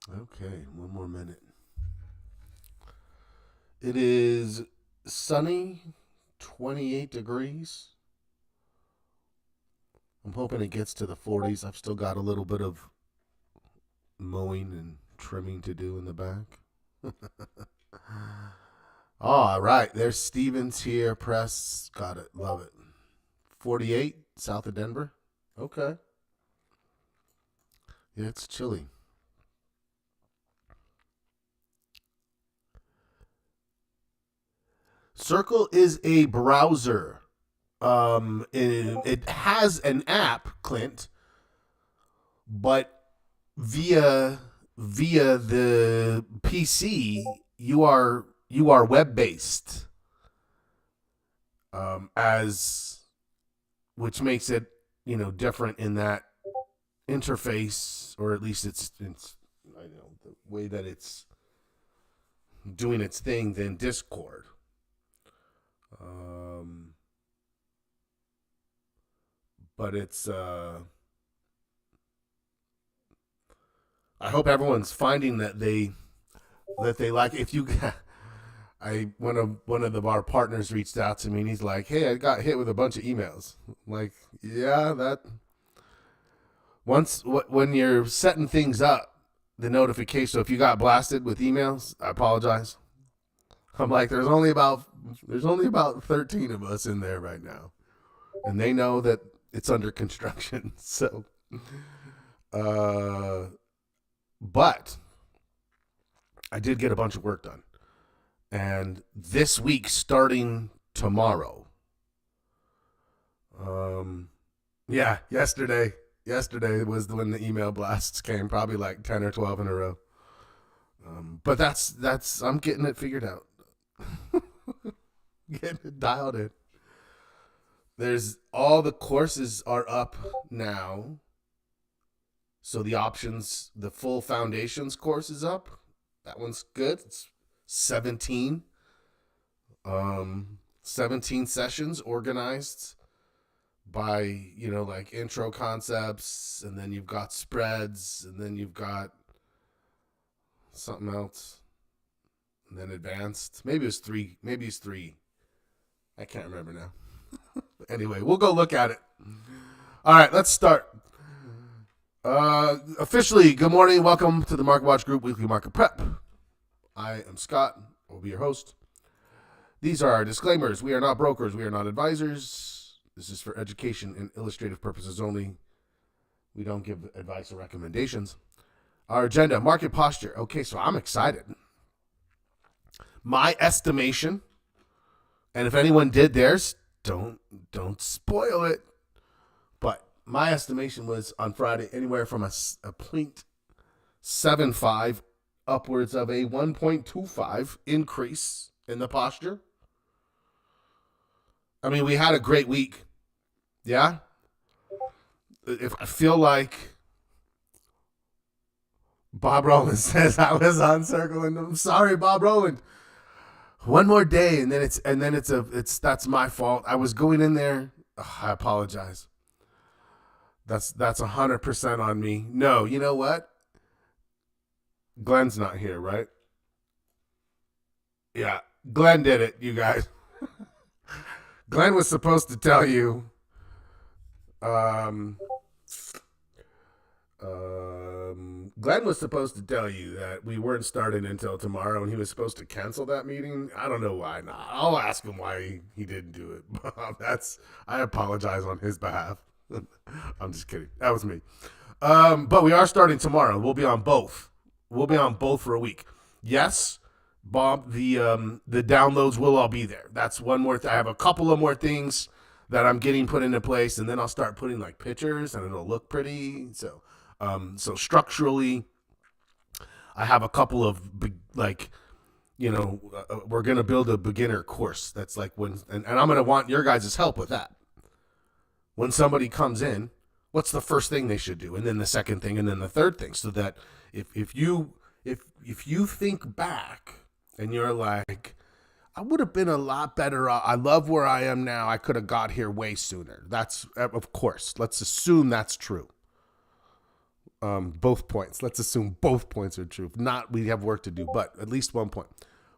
Okay, one more minute. It is sunny, 28 degrees. I'm hoping it gets to the 40s. I've still got a little bit of mowing and trimming to do in the back. All right, there's Stevens here. Press. Got it. Love it. 48 south of Denver. Okay. Yeah, it's chilly. Circle is a browser. It has an app, Clint, but via via the PC, you are web based, as which makes it different in that interface, or at least it's I know the way that it's doing its thing than Discord. Um, but it's I hope everyone's finding that they like. If you I one of our partners reached out to me and he's like, "Hey, I got hit with a bunch of emails." I'm like, yeah, that when you're setting things up, the notification. So if you got blasted with emails, I apologize. I'm like, there's only about 13 of us in there right now, and they know that it's under construction. So, uh, but I did get a bunch of work done, and this week starting tomorrow. Um, yeah, yesterday was when the email blasts came, probably like 10 or 12 in a row. But that's I'm getting it figured out. Getting it dialed in. There's all the courses are up now. So the full foundations course is up. That one's good. It's 17 17 sessions organized by, like intro concepts, and then you've got spreads, and then you've got something else, and then advanced. Maybe it's 3. I can't remember now. Anyway, we'll go look at it. All right, let's start. Officially, good morning. Welcome to the Market Watch Group Weekly Market Prep. I am Scott. I'll be your host. These are our disclaimers. We are not brokers. We are not advisors. This is for education and illustrative purposes only. We don't give advice or recommendations. Our agenda, market posture. Okay, so I'm excited. My estimation, and if anyone did theirs, don't spoil it. But my estimation was on Friday anywhere from a 0.75 upwards of a 1.25 increase in the posture. I mean, we had a great week. Yeah. If I feel like Bob Roland says I was on circle, and I'm sorry, Bob Roland. One more day, and then it's that's my fault. I was going in there. Ugh, I apologize. That's 100% on me. No, you know what? Glenn's not here, right? Yeah, Glenn did it, you guys. Glenn was supposed to tell you. Um, Glenn was supposed to tell you that we weren't starting until tomorrow, and he was supposed to cancel that meeting. I don't know why not. I'll ask him why he didn't do it. I apologize on his behalf. I'm just kidding. That was me. But we are starting tomorrow. We'll be on both. We'll be on both for a week. Yes, Bob. The downloads will all be there. That's one more. I have a couple of more things that I'm getting put into place, and then I'll start putting like pictures, and it'll look pretty. So structurally, I have a couple of like, we're gonna build a beginner course. That's like and I'm gonna want your guys' help with that. When somebody comes in, what's the first thing they should do, and then the second thing, and then the third thing, so that if you think back and you're like, I would have been a lot better. I love where I am now. I could have got here way sooner. That's, of course, let's assume that's true. both points. Let's assume both points are true. If not, we have work to do, but at least 1 point.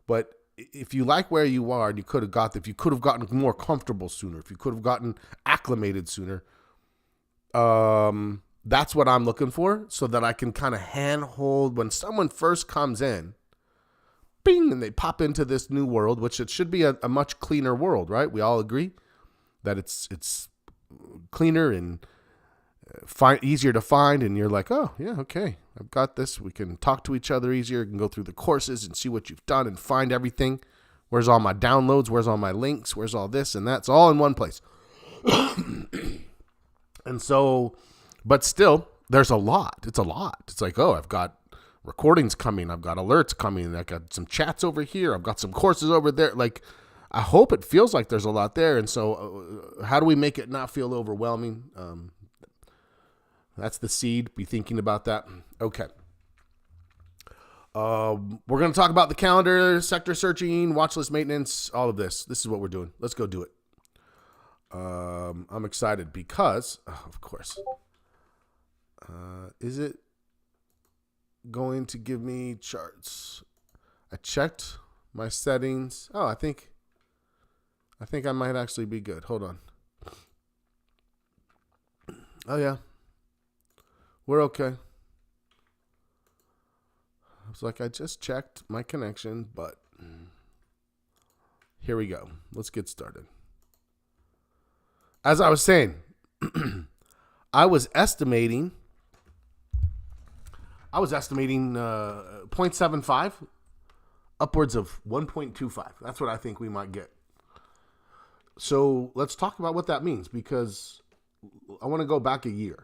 But if you like where you are and if you could have gotten more comfortable sooner, if you could have gotten acclimated sooner, that's what I'm looking for, so that I can kind of handhold when someone first comes in, bing, and they pop into this new world, which it should be a much cleaner world, right? We all agree that it's cleaner and easier to find, and you're like, oh yeah, okay, I've got this. We can talk to each other easier. We can go through the courses and see what you've done and find everything. Where's all my downloads? Where's all my links? Where's all this? And that's all in one place. And so, but still, there's a lot. It's a lot. It's like, oh, I've got recordings coming. I've got alerts coming. I've got some chats over here. I've got some courses over there. Like, I hope it feels like there's a lot there. And so how do we make it not feel overwhelming? That's the seed. Be thinking about that. Okay. We're going to talk about the calendar, sector searching, watch list maintenance, all of this. This is what we're doing. Let's go do it. I'm excited because, of course, is it going to give me charts? I checked my settings. Oh, I think I might actually be good. Hold on. Oh yeah. We're okay. I was like, I just checked my connection, but here we go. Let's get started. As I was saying, I was estimating 0.75, upwards of 1.25. That's what I think we might get. So let's talk about what that means, because I want to go back a year.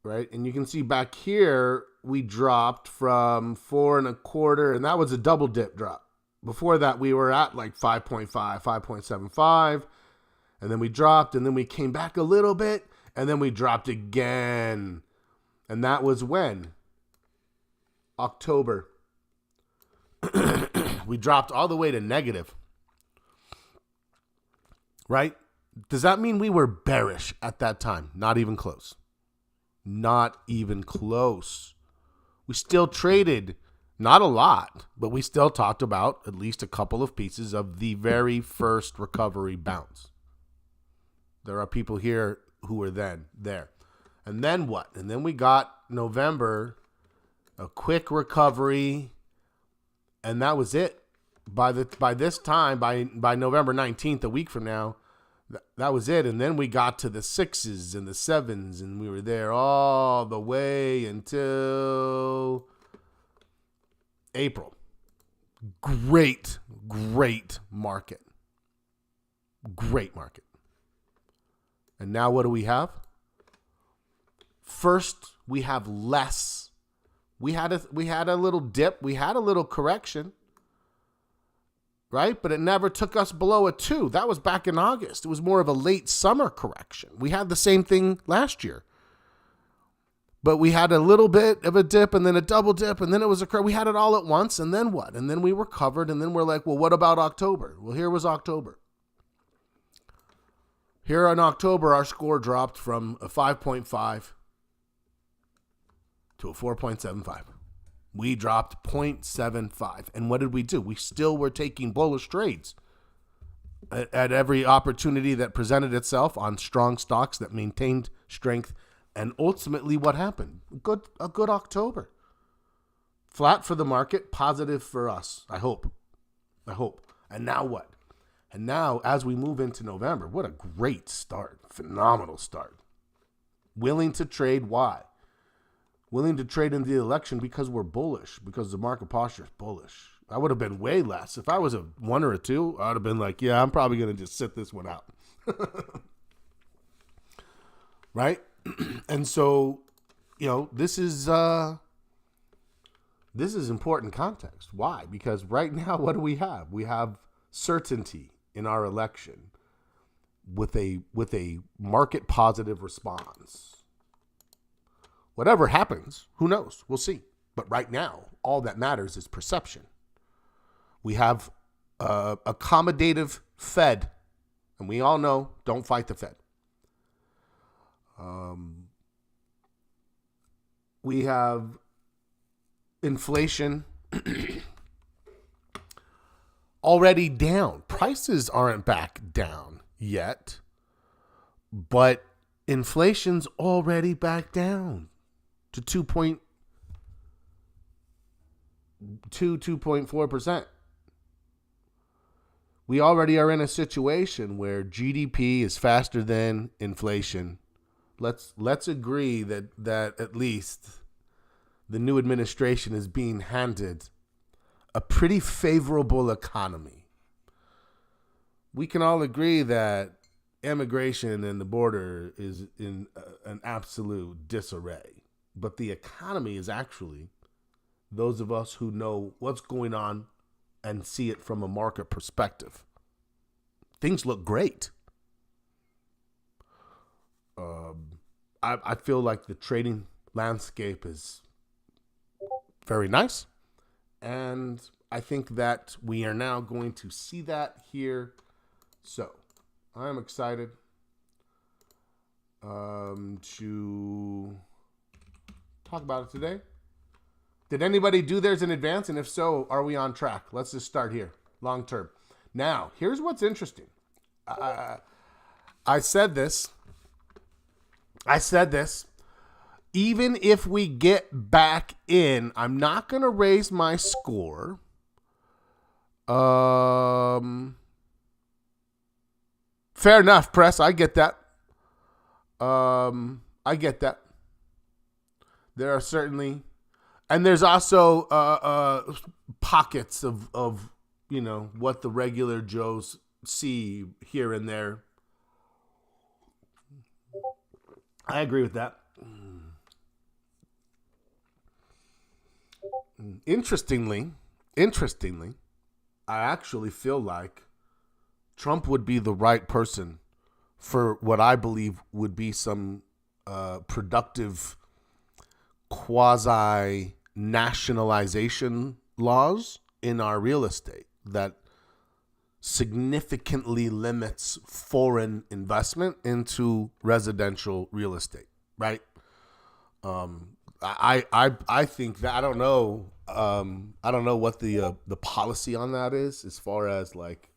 Right? And you can see back here, we dropped from 4.25, and that was a double dip drop. Before that, we were at like 5.5, 5.75, and then we dropped, and then we came back a little bit, and then we dropped again. And that was when? October. We dropped all the way to negative. Right? Does that mean we were bearish at that time? Not even close. Not even close. We still traded, not a lot, but we still talked about at least a couple of pieces of the very first recovery bounce. There are people here who were then there. And then what? And then we got November, a quick recovery, and that was it. By this time, by November 19th, a week from now, that was it. And then we got to the 6s and the 7s, and we were there all the way until April. Great market. Great market. And now what do we have? First, we have less. We had a little dip. We had a little correction. Right? But it never took us below a 2. That was back in August. It was more of a late summer correction. We had the same thing last year. But we had a little bit of a dip and then a double dip, and then it was we had it all at once, and then what? And then we were covered, and then we're like, well, what about October? Well, here was October. Here in October, our score dropped from a 5.5 to a 4.75. We dropped 0.75. And what did we do? We still were taking bullish trades at every opportunity that presented itself on strong stocks that maintained strength. And ultimately, what happened? A good October. Flat for the market, positive for us. I hope. And now what? And now, as we move into November, what a great start. Phenomenal start. Willing to trade. Why? Willing to trade in the election because we're bullish, because the market posture is bullish. I would have been way less. If I was a 1 or a 2, I would have been like, yeah, I'm probably going to just sit this one out. Right? And so, this is important context. Why? Because right now, what do we have? We have certainty in our election with a market positive response. Whatever happens, who knows? We'll see. But right now, all that matters is perception. We have accommodative Fed, and we all know, don't fight the Fed. Um, we have inflation already down. Prices aren't back down yet, but inflation's already back down to 2.4%. We already are in a situation where GDP is faster than inflation. Let's agree that at least the new administration is being handed a pretty favorable economy. We can all agree that immigration and the border is in an absolute disarray, but the economy is actually, those of us who know what's going on and see it from a market perspective, things look great. I feel like the trading landscape is very nice. And I think that we are now going to see that here. So I'm excited to talk about it today. Did anybody do theirs in advance? And if so, are we on track? Let's just start here, long term. Now, here's what's interesting. I said this. Even if we get back in, I'm not going to raise my score. Fair enough, press. I get that. I get that. There are certainly, and there's also pockets of what the regular Joes see here and there. I agree with that. Interestingly, I actually feel like Trump would be the right person for what I believe would be some productive quasi-nationalization laws in our real estate that significantly limits foreign investment into residential real estate, right? I think that I don't know what the policy on that is as far as like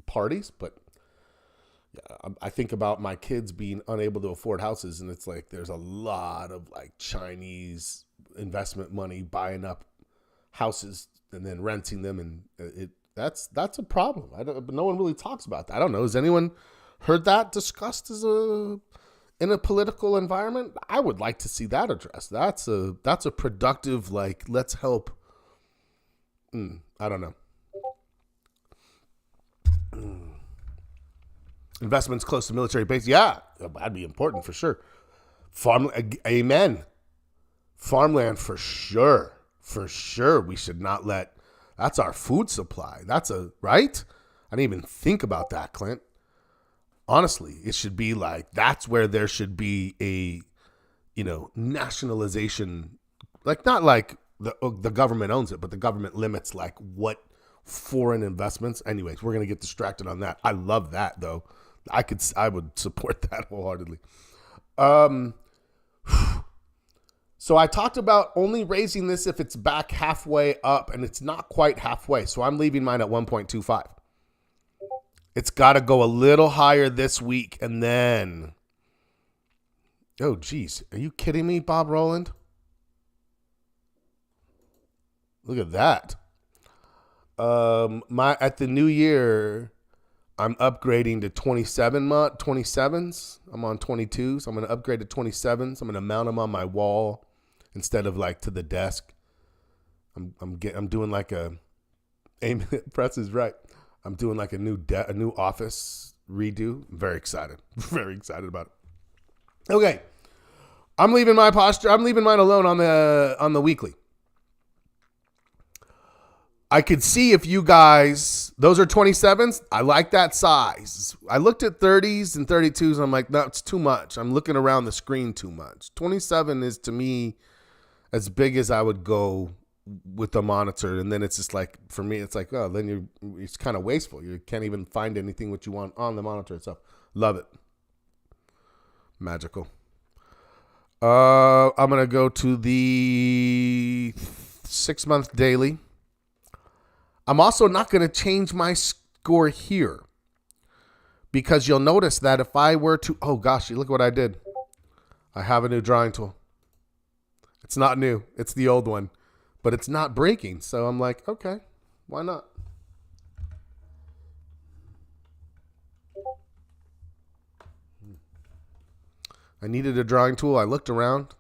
parties, but yeah, I think about my kids being unable to afford houses, and it's like there's a lot of like Chinese investment money buying up houses and then renting them, and that's a problem. But no one really talks about that. I don't know. Has anyone heard that discussed in a political environment? I would like to see that addressed. That's a productive, like, let's help. I don't know. Investments close to military base. Yeah, that'd be important for sure. Amen. Farmland for sure. For sure. We should not let, that's our food supply. Right? I didn't even think about that, Clint. Honestly, it should be like, that's where there should be a, nationalization, like not like the government owns it, but the government limits like what foreign investments. Anyways, we're going to get distracted on that. I love that though. I would support that wholeheartedly. So I talked about only raising this if it's back halfway up, and it's not quite halfway. So I'm leaving mine at 1.25. It's got to go a little higher this week, and then, oh geez, are you kidding me, Bob Roland? Look at that. At the new year, I'm upgrading to 27s. I'm on 22s. I'm going to upgrade to 27s. I'm going to mount them on my wall instead of like to the desk. I'm doing like a. Press is right. I'm doing like a new office redo. I'm very excited. Very excited about it. Okay, I'm leaving my posture. I'm leaving mine alone on the weekly. I could see if you guys, those are 27s. I like that size. I looked at 30s and 32s. And I'm like, no, it's too much. I'm looking around the screen too much. 27 is to me as big as I would go with the monitor. And then it's just like, for me, it's like, oh, then it's kind of wasteful. You can't even find anything what you want on the monitor itself. Love it. Magical. I'm going to go to the 6-month daily. I'm also not going to change my score here because you'll notice that if I were to, oh gosh, look what I did. I have a new drawing tool. It's not new. It's the old one, but it's not breaking. So I'm like, okay, why not? I needed a drawing tool. I looked around.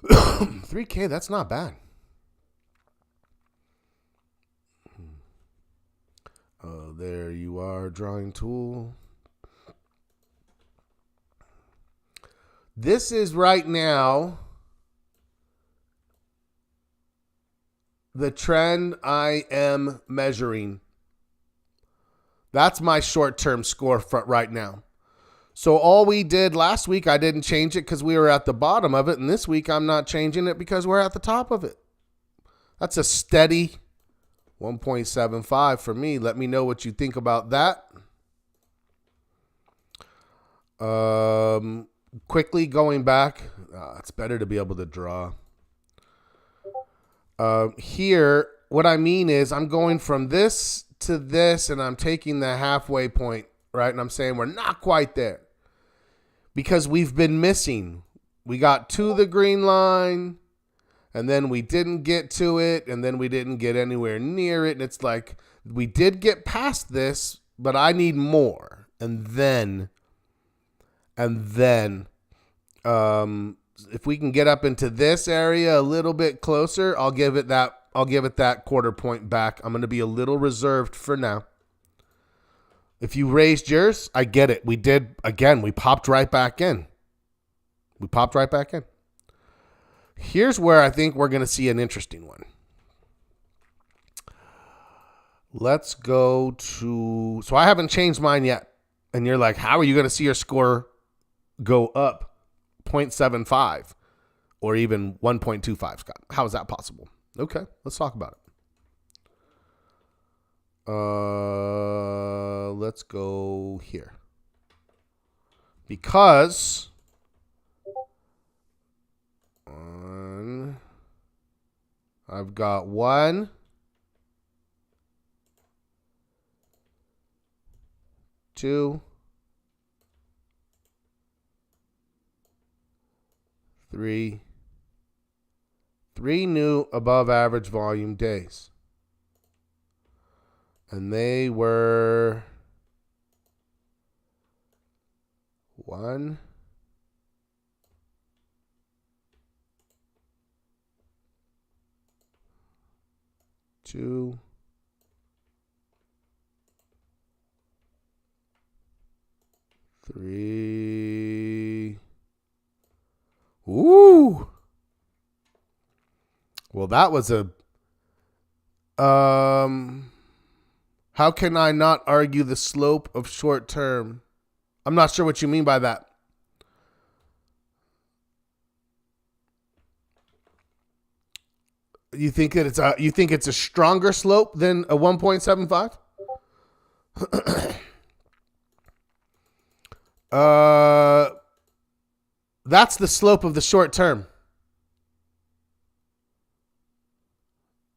3K, that's not bad. Oh, there you are, drawing tool. This is right now the trend I am measuring. That's my short-term score for right now. So all we did last week, I didn't change it because we were at the bottom of it. And this week, I'm not changing it because we're at the top of it. That's a steady 1.75 for me. Let me know what you think about that. Quickly going back. It's better to be able to draw. Here, what I mean is I'm going from this to this, and I'm taking the halfway point. Right, and I'm saying we're not quite there because we've been missing. We got to the green line, and then we didn't get to it, and then we didn't get anywhere near it. And it's like we did get past this, but I need more. And then, if we can get up into this area a little bit closer, I'll give it that quarter point back. I'm going to be a little reserved for now. If you raised yours, I get it. We did, again, we popped right back in. Here's where I think we're going to see an interesting one. Let's go to, so I haven't changed mine yet. And you're like, how are you going to see your score go up 0.75 or even 1.25, Scott? How is that possible? Okay, let's talk about it. Let's go here. Because I've got 1, 2, 3 new above average volume days. And they were 1, 2, 3. Ooh. Well, that was a how can I not argue the slope of short term? I'm not sure what you mean by that. You think that it's a stronger slope than a 1.75? That's the slope of the short term.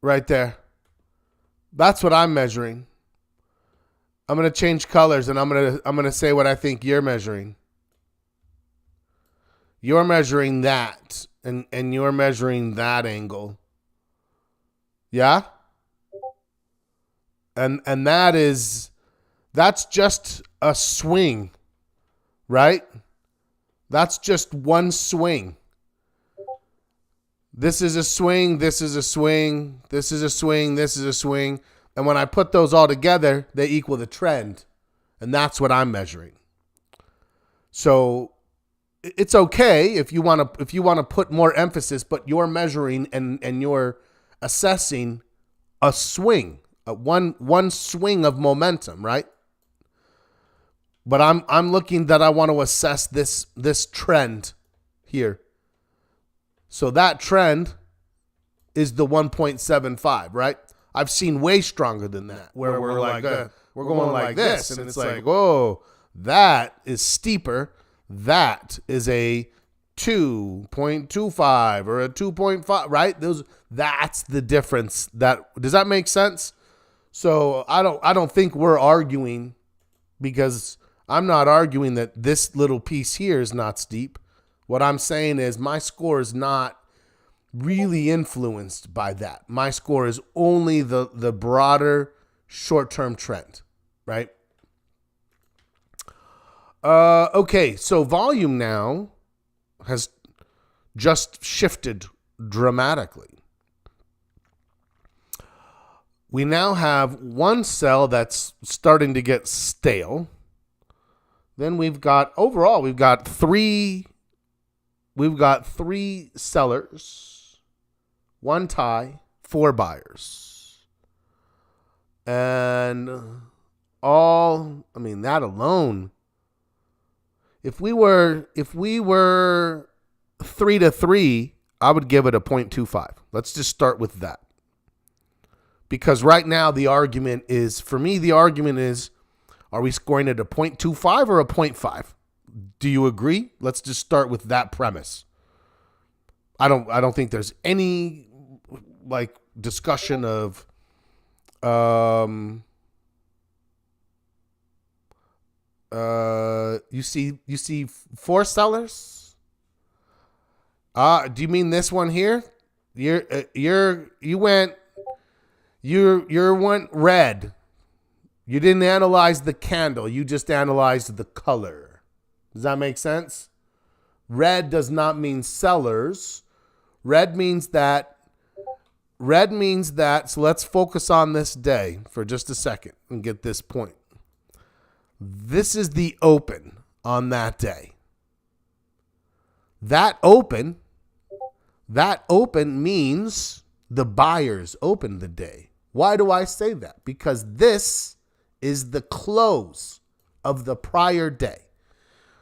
Right there. That's what I'm measuring. I'm going to change colors and I'm going to say what I think you're measuring. You're measuring that and you're measuring that angle. Yeah? And that's just a swing, right? That's just one swing. This is a swing, this is a swing, this is a swing, this is a swing. And when I put those all together, they equal the trend. And that's what I'm measuring. So it's okay if you want to put more emphasis, but you're measuring and you're assessing a swing, one swing of momentum, right? But I'm looking that I want to assess this trend here. So that trend is the 1.75, right? I've seen way stronger than that, where we're like we're going like this, and it's like, whoa, that is steeper. That is a 0.25 or a 2.5, right? That's the difference. Does that make sense? So I don't think we're arguing, because I'm not arguing that this little piece here is not steep. What I'm saying is my score is not really influenced by that. My score is only the broader short-term trend, right? Okay, so volume now has just shifted dramatically. We now have one cell that's starting to get stale. Then we've got three sellers, one tie, 4 buyers. And that alone, if we were 3-3, I would give it a 0.25. Let's just start with that. Because right now the argument is, are we scoring at a 0.25 or a 0.5? Do you agree? Let's just start with that premise. I don't think there's any discussion of you see 4 sellers? Do you mean this one here? You went red. You didn't analyze the candle. You just analyzed the color. Does that make sense? Red does not mean sellers. Red means that. So let's focus on this day for just a second and get this point. This is the open on that day. That open means the buyers opened the day. Why do I say that? Because this is the close of the prior day.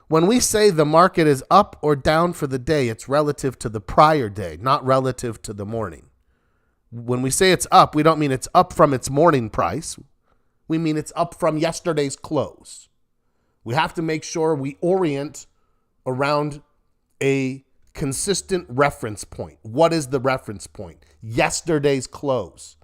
When we say the market is up or down for the day, it's relative to the prior day, not relative to the morning. When we say it's up, we don't mean it's up from its morning price. We mean it's up from yesterday's close. We have to make sure we orient around a consistent reference point. What is the reference point? Yesterday's close.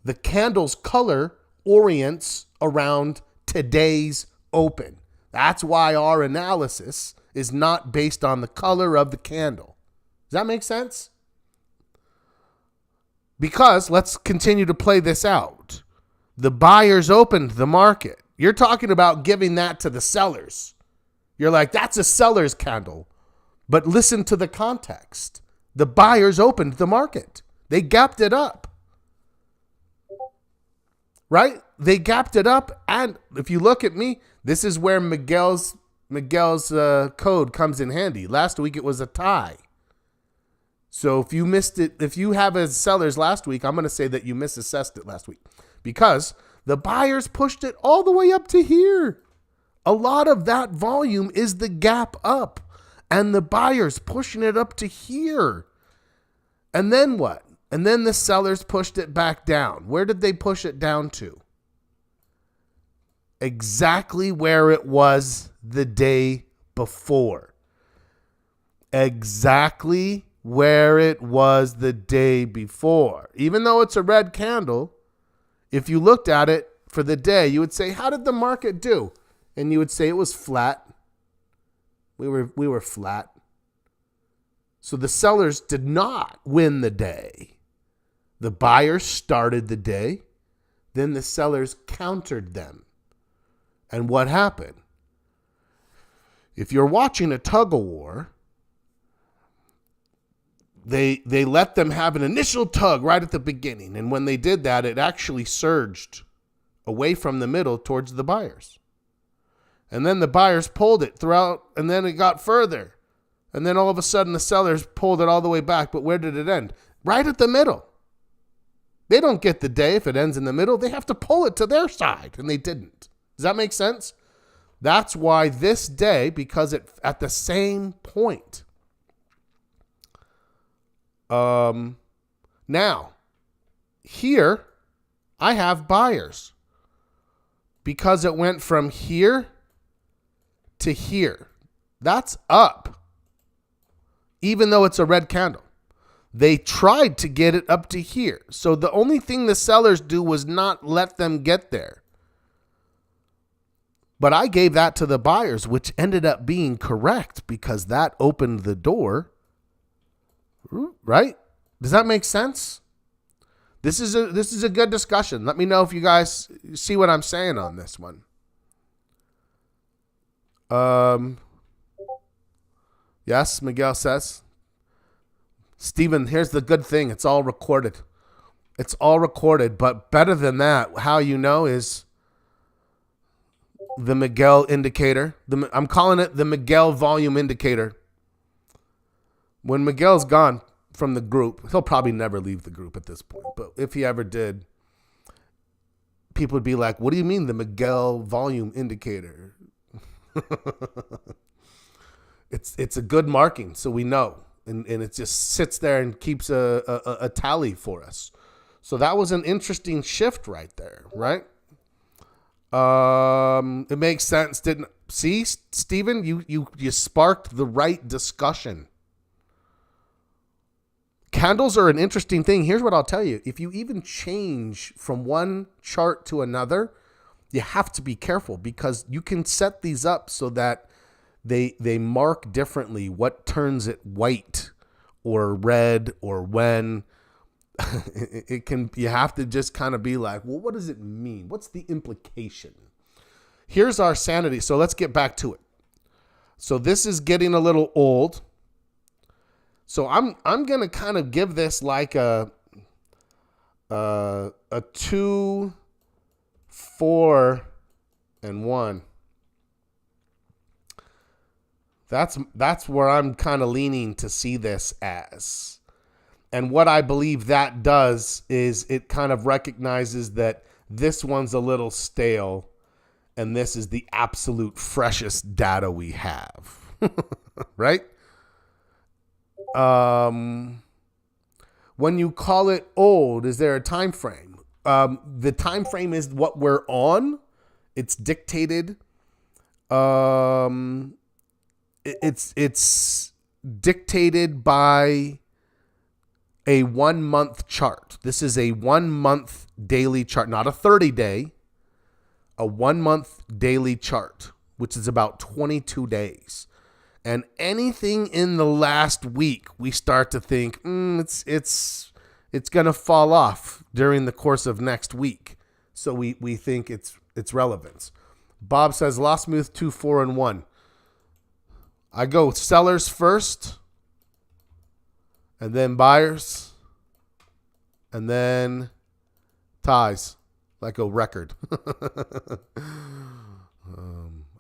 The candle's color orients around today's open. That's why our analysis is not based on the color of the candle. Does that make sense? Because let's continue to play this out. The buyers opened the market. You're talking about giving that to the sellers. You're like, that's a seller's candle. But listen to the context. The buyers opened the market. They gapped it up. Right? They gapped it up. And if you look at me, this is where Miguel's code comes in handy. Last week it was a tie. So if you missed it, if you have as sellers last week, I'm going to say that you misassessed it last week, because the buyers pushed it all the way up to here. A lot of that volume is the gap up, and the buyers pushing it up to here. And then what? And then the sellers pushed it back down. Where did they push it down to? Exactly where it was the day before. Exactly where it was the day before. Even though it's a red candle, if you looked at it for the day, you would say, how did the market do? And you would say it was flat. We were flat. So the sellers did not win the day. The buyers started the day. Then the sellers countered them. And what happened? If you're watching a tug-of-war, they let them have an initial tug right at the beginning. And when they did that, it actually surged away from the middle towards the buyers. And then the buyers pulled it throughout, and then it got further. And then all of a sudden the sellers pulled it all the way back. But where did it end? Right at the middle. They don't get the day if it ends in the middle. They have to pull it to their side, and they didn't. Does that make sense? That's why this day, because it at the same point. Now, here, I have buyers because it went from here to here. That's up. even though it's a red candle. They tried to get it up to here. So the only thing the sellers do was not let them get there. But I gave that to the buyers, which ended up being correct because that opened the door. Right? Does that make sense? This is a good discussion. Let me know if you guys see what I'm saying on this one. Yes, Miguel says. Stephen, here's the good thing. It's all recorded. It's all recorded. But better than that, how you know is the Miguel indicator. I'm calling it the Miguel volume indicator. When Miguel's gone from the group, he'll probably never leave the group at this point. But if he ever did, people would be like, what do you mean the Miguel volume indicator? It's a good marking, so we know. And it just sits there and keeps a tally for us. So that was an interesting shift right there, right? It makes sense, didn't see, Stephen? You sparked the right discussion. Candles are an interesting thing. Here's what I'll tell you. If you even change from one chart to another, you have to be careful because you can set these up so that they mark differently what turns it white or red or when. You have to just kind of be like, well, what does it mean? What's the implication? Here's our sanity. So let's get back to it. So this is getting a little old. So I'm going to kind of give this like a 2, 4, and 1. That's where I'm kind of leaning to see this as. And what I believe that does is it kind of recognizes that this one's a little stale and this is the absolute freshest data we have. Right? When you call it old, is there a time frame? The time frame is what we're on. It's dictated. It's dictated by a 1 month chart. This is a 1 month daily chart, not a 30-day, a 1 month daily chart, which is about 22 days. And anything in the last week, we start to think, it's going to fall off during the course of next week. So we think it's relevance. Bob says, Lostmuth 2, 4, and 1. I go sellers first, and then buyers, and then ties, like a record.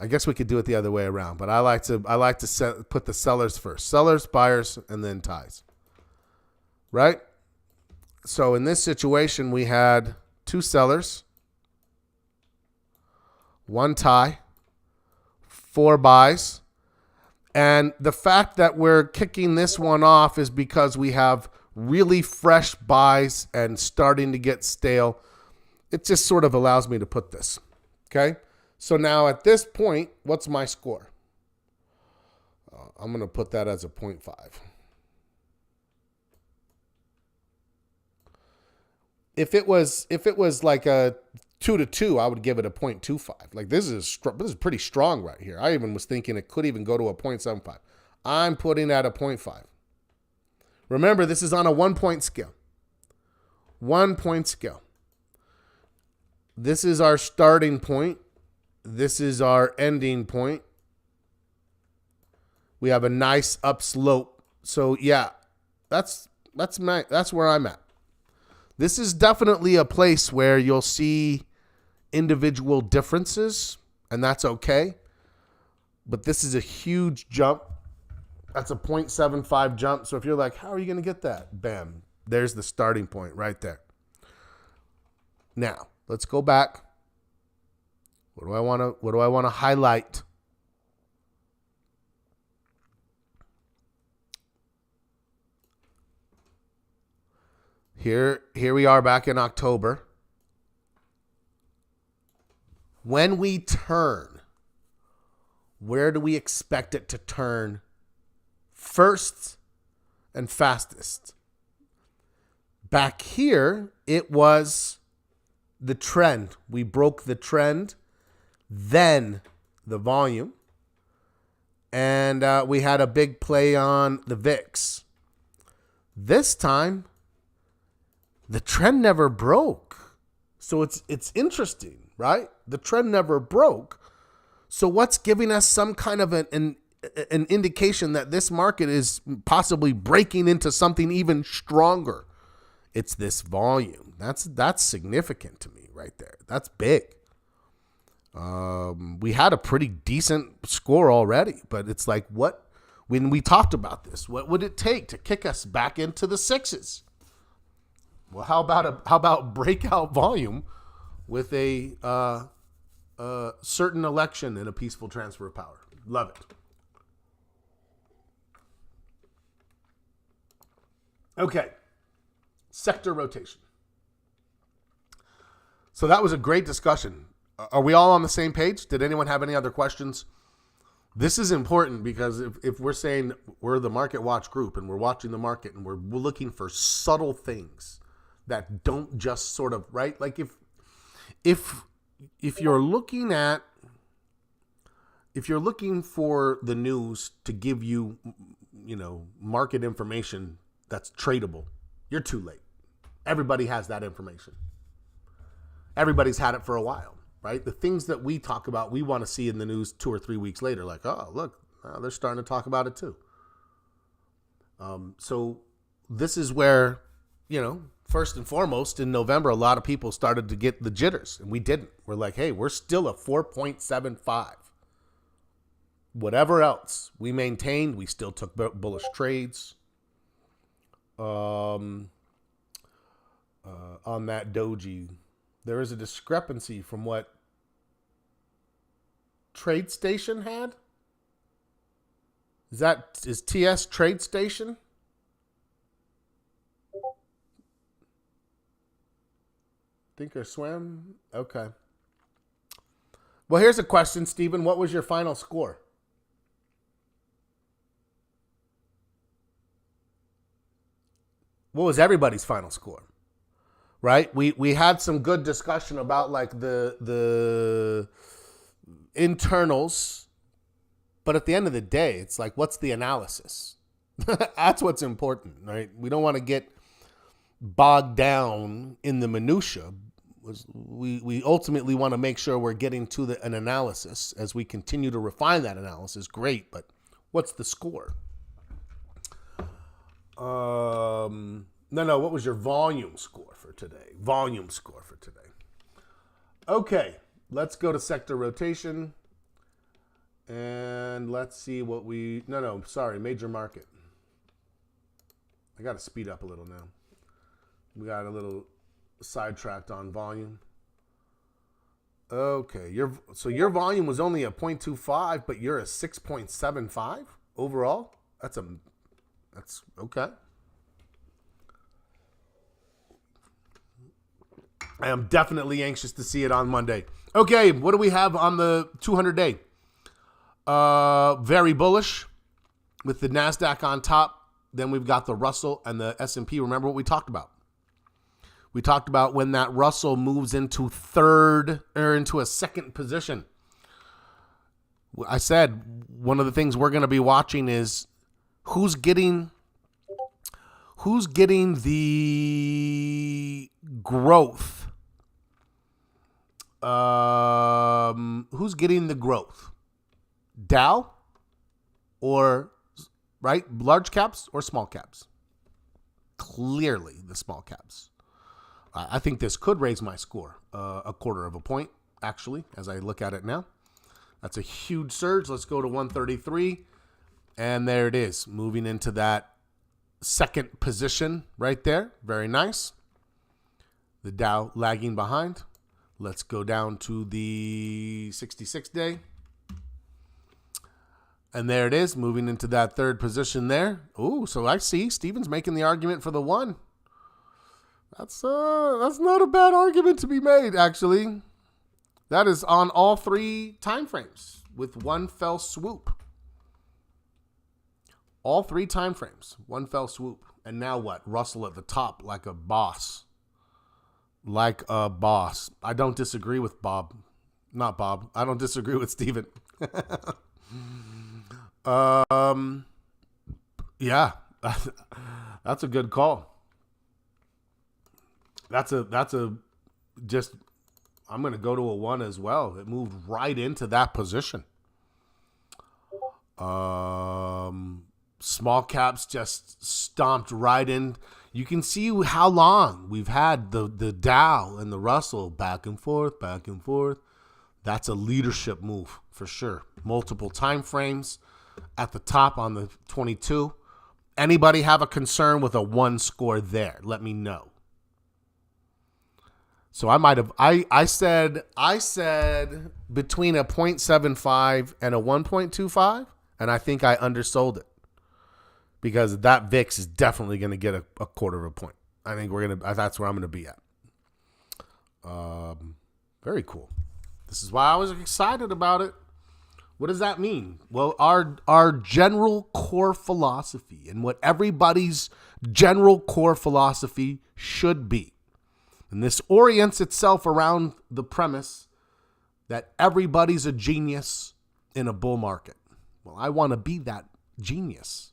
I guess we could do it the other way around, but I like to put the sellers first. Sellers, buyers, and then ties. Right? So in this situation, we had 2 sellers, 1 tie, 4 buys. And the fact that we're kicking this one off is because we have really fresh buys and starting to get stale. It just sort of allows me to put this. Okay? So now at this point, what's my score? I'm going to put that as a 0.5. If it was like a 2-2, I would give it a 0.25. Like this is pretty strong right here. I even was thinking it could even go to a 0.75. I'm putting at a 0.5. Remember, this is on a 1-point scale. 1-point scale. This is our starting point. This is our ending point. We have a nice upslope. So yeah, that's where I'm at. This is definitely a place where you'll see individual differences, and that's okay. But this is a huge jump. That's a 0.75 jump. So if you're like, how are you going to get that? Bam. There's the starting point right there. Now, let's go back. What do I want to highlight? Here we are back in October. When we turn, where do we expect it to turn first and fastest. Back here, it was the trend. We broke the trend, then the volume, and we had a big play on the VIX. This time, the trend never broke. So it's interesting, right? The trend never broke. So what's giving us some kind of an indication that this market is possibly breaking into something even stronger? It's this volume. That's significant to me right there. That's big. We had a pretty decent score already, but it's like, what? When we talked about this, what would it take to kick us back into the sixes? Well, how about breakout volume with a certain election and a peaceful transfer of power? Love it. Okay. Sector rotation. So that was a great discussion. Are we all on the same page? Did anyone have any other questions? This is important because if we're saying we're the Market Watch group and we're watching the market and we're looking for subtle things that don't just sort of, right? Like if you're looking for the news to give you, market information that's tradable, you're too late. Everybody has that information. Everybody's had it for a while, right? The things that we talk about, we want to see in the news 2 or 3 weeks later, like, oh, look, they're starting to talk about it too. So this is where, first and foremost, in November, a lot of people started to get the jitters, and we didn't. We're like, hey, we're still at 4.75. Whatever else we maintained, we still took bullish trades. On that doji, there is a discrepancy from what TradeStation had. Is TS TradeStation? Thinkorswim? Okay. Well, here's a question, Stephen. What was your final score? What was everybody's final score? Right? We had some good discussion about like the internals, but at the end of the day, it's like, what's the analysis? That's what's important, right? We don't want to get bogged down in the minutia. We ultimately want to make sure we're getting to an analysis. As we continue to refine that analysis, great, but what's the score? No, what was your volume score for today? Okay, let's go to sector rotation. And let's see what major market. I got to speed up a little now. We got a little sidetracked on volume. Okay, your volume was only a 0.25, but you're a 6.75 overall. That's okay. I am definitely anxious to see it on Monday. Okay, what do we have on the 200-day? Very bullish with the NASDAQ on top. Then we've got the Russell and the S&P. Remember what we talked about? We talked about when that Russell moves into into a second position. I said one of the things we're going to be watching is who's getting the growth. Who's getting the growth? Dow or, right, large caps or small caps? Clearly the small caps. I think this could raise my score a quarter of a point, actually, as I look at it now. That's a huge surge. Let's go to 133. And there it is, moving into that second position right there. Very nice. The Dow lagging behind. Let's go down to the 66-day. And there it is, moving into that third position there. Ooh, so I see Stephen's making the argument for the one. That's not a bad argument to be made, actually. That is on all three time frames with one fell swoop. All 3 time frames, one fell swoop. And now what? Russell at the top like a boss. Like a boss. I don't disagree with Bob. Not Bob. I don't disagree with Steven. Yeah. That's a good call. That's a just, I'm going to go to a 1 as well. It moved right into that position. Small caps just stomped right in. You can see how long we've had the Dow and the Russell back and forth, back and forth. That's a leadership move for sure. Multiple time frames at the top on the 22. Anybody have a concern with a 1 score there? Let me know. So I might have, I said between a 0.75 and a 1.25, and I think I undersold it because that VIX is definitely going to get a quarter of a point. I think that's where I'm going to be at. Very cool. This is why I was excited about it. What does that mean? Well, our general core philosophy and what everybody's general core philosophy should be. And this orients itself around the premise that everybody's a genius in a bull market. Well, I want to be that genius.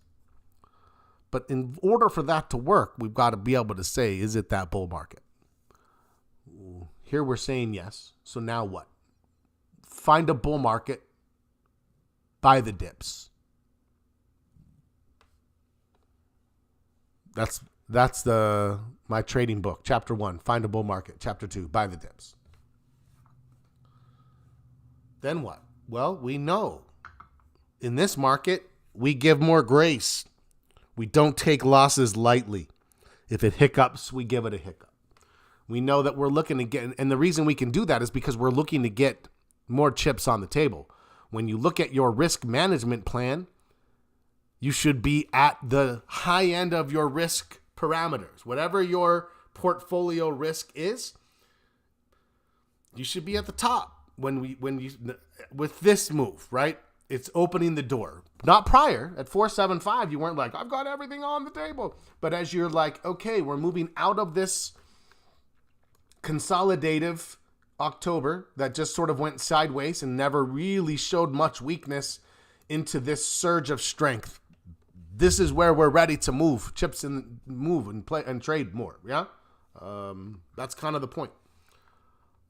But in order for that to work, we've got to be able to say, is it that bull market? Here we're saying yes. So now what? Find a bull market, buy the dips. That's my trading book. Chapter 1, find a bull market. Chapter 2, buy the dips. Then what? Well, we know in this market, we give more grace. We don't take losses lightly. If it hiccups, we give it a hiccup. We know that we're looking to get, and the reason we can do that is because we're looking to get more chips on the table. When you look at your risk management plan, you should be at the high end of your risk parameters. Whatever your portfolio risk is, you should be at the top with this move, right? It's opening the door. Not prior. At 475, you weren't like, I've got everything on the table. But as you're like, okay, we're moving out of this consolidative October that just sort of went sideways and never really showed much weakness into this surge of strength. This is where we're ready to move chips and move and play and trade more. Yeah. That's kind of the point.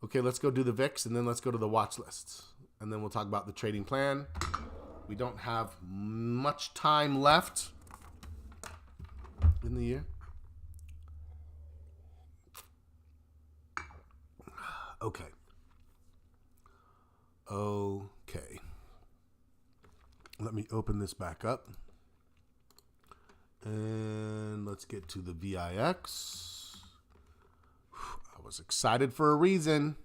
Okay. Let's go do the VIX and then let's go to the watch lists and then we'll talk about the trading plan. We don't have much time left in the year. Okay. Let me open this back up. And let's get to the VIX. I was excited for a reason.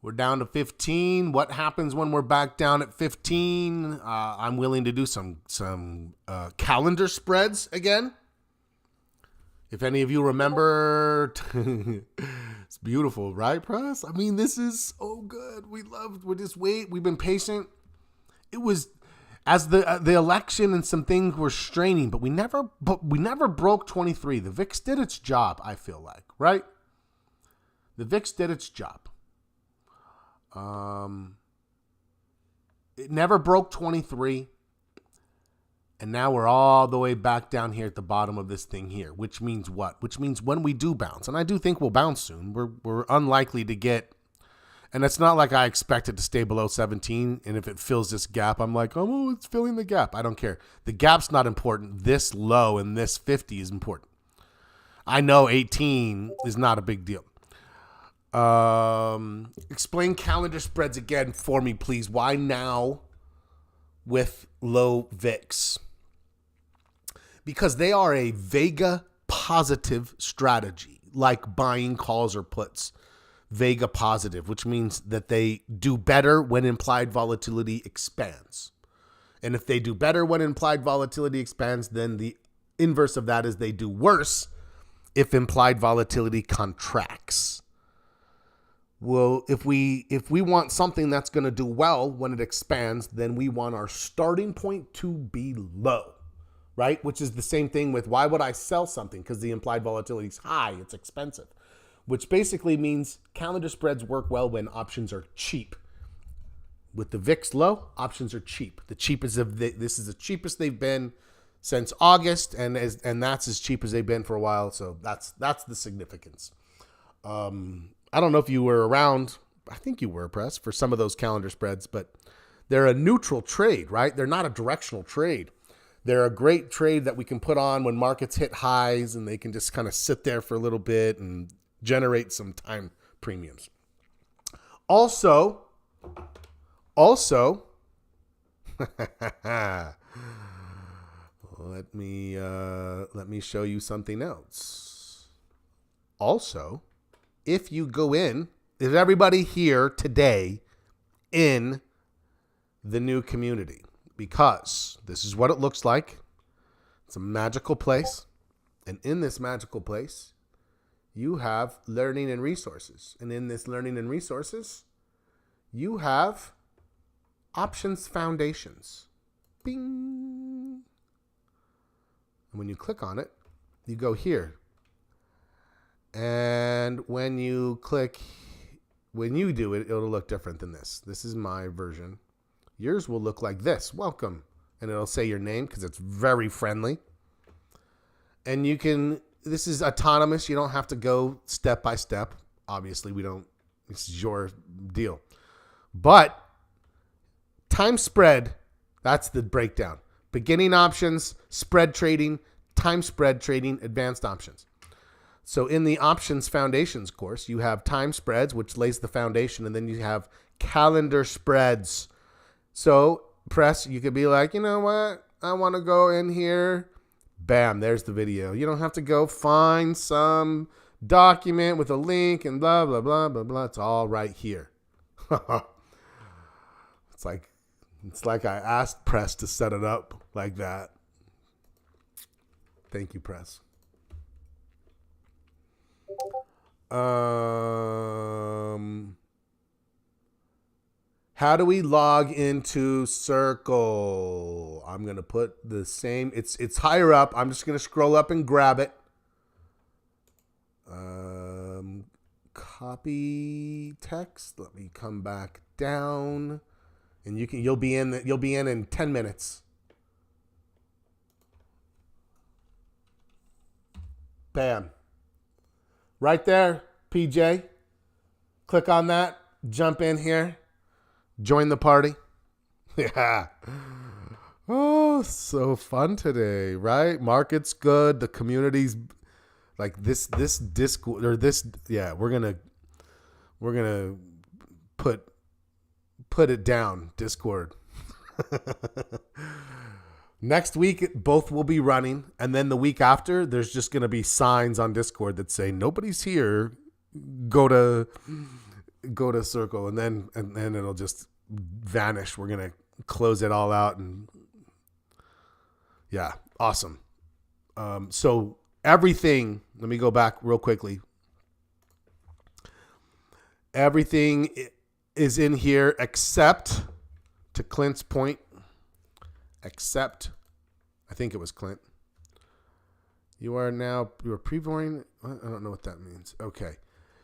We're down to 15. What happens when we're back down at 15? I'm willing to do some calendar spreads again. If any of you remember, it's beautiful, right, Press? I mean, this is so good. We're just we've been patient. It was as the election and some things were straining, but we never broke 23. The VIX did its job, I feel like, right? The VIX did its job. It never broke 23. And now we're all the way back down here at the bottom of this thing here, which means what? Which means when we do bounce, and I do think we'll bounce soon, we're unlikely to get, and it's not like I expect it to stay below 17, and if it fills this gap, I'm like, oh, it's filling the gap. I don't care. The gap's not important. This low and this 50 is important. I know 18 is not a big deal. Explain calendar spreads again for me, please. Why now with low VIX? Because they are a Vega positive strategy, like buying calls or puts. Vega positive, which means that they do better when implied volatility expands. And if they do better when implied volatility expands, then the inverse of that is they do worse if implied volatility contracts. Well, if we want something that's going to do well when it expands, then we want our starting point to be low, right? Which is the same thing with why would I sell something? Because the implied volatility is high, it's expensive, which basically means calendar spreads work well when options are cheap. With the VIX low, options are cheap. The cheapest this is the cheapest they've been since August, and that's as cheap as they've been for a while. So that's the significance. I don't know if you were around. I think you were, Press, for some of those calendar spreads, but they're a neutral trade, right? They're not a directional trade. They're a great trade that we can put on when markets hit highs, and they can just kind of sit there for a little bit and generate some time premiums. Also, let me show you something else. Also, if you go in, is everybody here today in the new community? Because this is what it looks like. It's a magical place. And in this magical place, you have learning and resources. And in this learning and resources, you have options foundations. Bing. And when you click on it, you go here. And when you do it, it'll look different than this. This is my version. Yours will look like this. Welcome. And it'll say your name because it's very friendly. And this is autonomous. You don't have to go step by step. Obviously, this is your deal. But time spread, that's the breakdown. Beginning options, spread trading, time spread trading, advanced options. So in the options foundations course, you have time spreads, which lays the foundation, and then you have calendar spreads. So Press, you could be like, you know what? I want to go in here. Bam, there's the video. You don't have to go find some document with a link and blah, blah, blah, blah, blah. It's all right here. It's like I asked Press to set it up like that. Thank you, Press. How do we log into Circle? I'm going to put the same. It's higher up. I'm just going to scroll up and grab it. Copy text. Let me come back down. And you'll be in 10 minutes. Bam. Right there, PJ. Click on that. Jump in here. Join the party. Yeah. Oh, so fun today, right? Market's good. The community's like this Discord or this. Yeah, we're gonna put it down. Discord. Next week, both will be running. And then the week after, there's just going to be signs on Discord that say, nobody's here. Go to Circle. And then it'll just vanish. We're going to close it all out. And yeah, awesome. So everything, let me go back real quickly. Everything is in here except, to Clint's point, except, I think it was Clint. You are previewing. I don't know what that means. Okay.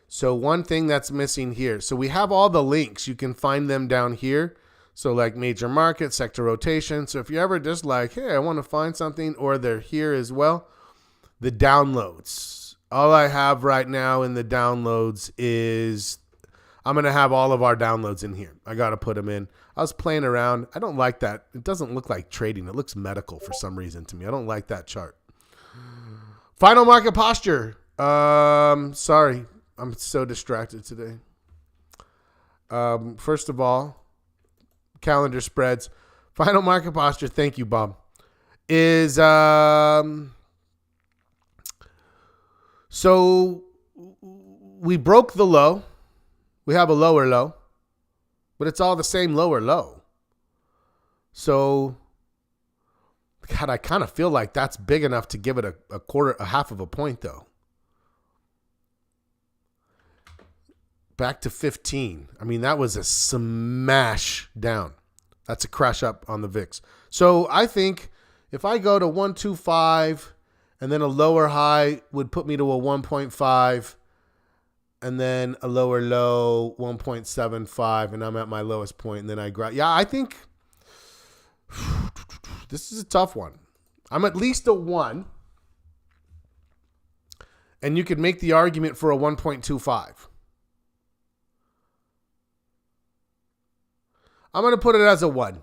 So one thing that's missing here. So we have all the links. You can find them down here. So like major market, sector rotation. So if you're ever just like, hey, I want to find something, or they're here as well. The downloads. All I have right now in the downloads is, I'm going to have all of our downloads in here. I got to put them in. I was playing around. I don't like that. It doesn't look like trading. It looks medical for some reason to me. I don't like that chart. Final market posture. Sorry. I'm so distracted today. First of all, calendar spreads. Final market posture. Thank you, Bob. Is, so we broke the low. We have a lower low, but it's all the same lower low. So, God, I kind of feel like that's big enough to give it a half of a point, though. back to 15. I mean, that was a smash down. That's a crash up on the VIX. So I think if I go to 125 and then a lower high would put me to a 1.5 and then a lower low 1.75 and I'm at my lowest point and then I grab. Yeah, I think this is a tough one. I'm at least a 1. And you could make the argument for a 1.25. I'm going to put it as a 1.